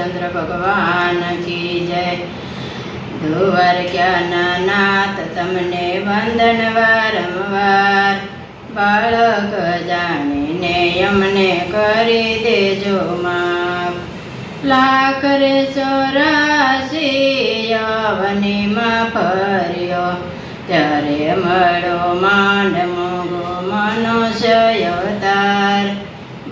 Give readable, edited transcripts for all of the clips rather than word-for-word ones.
रामचंद्र भगवान की जय। દ્વારકાના નાથ તમને વંદન વારંવાર, બાળક જાણીને અમને કરી દેજો માફ। લાખ રે 84 યવનીમાં ફર્યો, ત્યારે મળો માંડ મોગો મનુષ્ય અવતાર।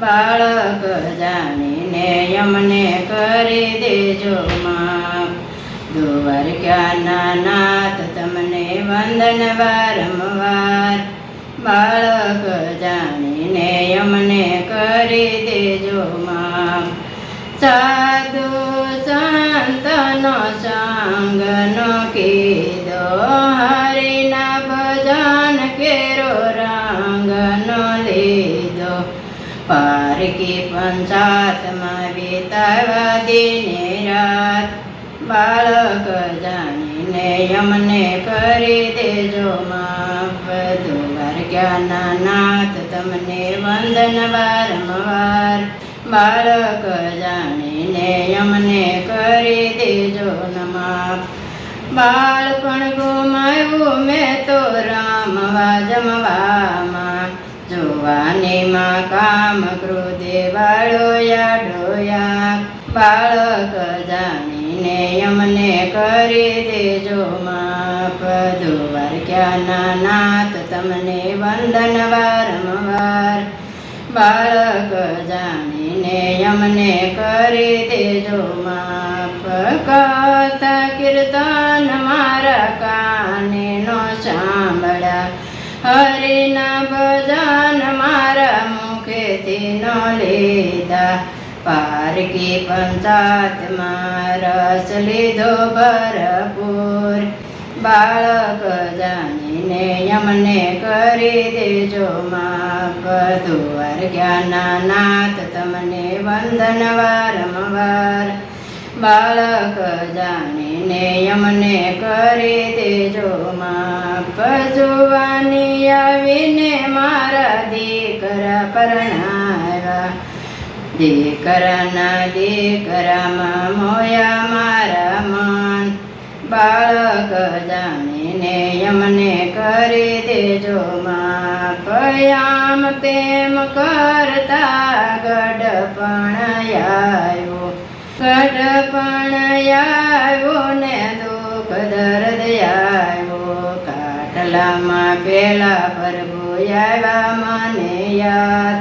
બાળક જાણીને અમને કરી દેજો માફ। દ્વારકાના નાથ તમને વંદન વારંવાર, બાળક જાણીને અમને કરી દેજો માફ। સાધુ સંતનો સંગનો કીધો, હરિના ભજન કેરો રંગનો લીધો। પારકી પંચાતમાં વિતાવા દિને રાત, બાળક જાણીને અમને કરી દેજો માફ। દ્વારકાના નાથ તમને વંદન વારંવાર, બાળક જાણીને અમને કરી દેજો માફ। બાળપણ ગુમાવ્યું મેં તો રામવા જમવામાં, જોવાનીમાં કામ ક્રોધે વાળો યાડોયા। બાળક જાણીને અમને કરી દેજો માફ। દ્વારકાના નાથ તમને વંદન વારંવાર, બાળક જાણીને અમને કરી દેજો માફ। કથા કીર્તન મારા કાને નો સાંભળ્યા, હરિના ભજન મારા મુખેથી નો લીધા। પારકી પંચાતમાં રસ લીધો ભરપૂર, બાળક જાણીને અમને કરી દેજો માફ। દ્વારકાના નાથ તમને વંદન વારંવાર, બાળક જાણીને અમને કરી દેજો માફ। જુવાની આવીને મારા દીકરા પરણાવ્યા, દીકરાના દીકરામાં મોયા મારા મન। બાળક જાણીને અમને કરી દેજો માફ। આમ તેમ કરતા ગઢપણ આવ્યો, ગઢપણ આવ્યો ને દુઃખ દર્દ આવ્યો। કાટલામાં પેલા પ્રભુ આવ્યા મને યાદ,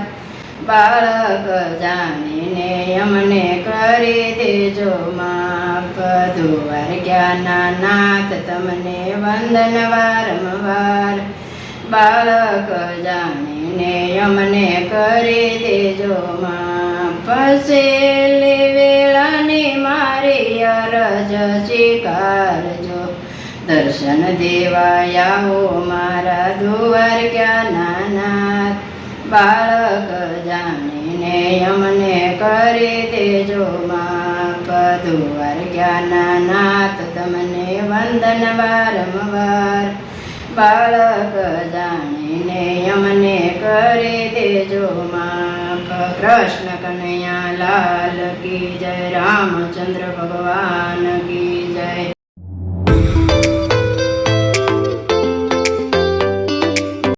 બાળક જાણીને અમને કરી દેજો માફ। દ્વારકાના નાથ તમને વંદન વારંવાર, બાળક જાણીને અમને કરી દેજો માફ। છેલ્લી વેળાની મારી અરજ સ્વીકારજો, દર્શન દેવા આવો મારા દ્વારકાના નાથ। બાળક જાણીને અમને કરી દેજો માફ। દ્વારકાના નાથ તમને વંદન વારંવાર, બાળક જાણીને અમને કરી દેજો માફ। કૃષ્ણ કનૈયા લાલ કી જય, રામચંદ્ર ભગવાન કી જય।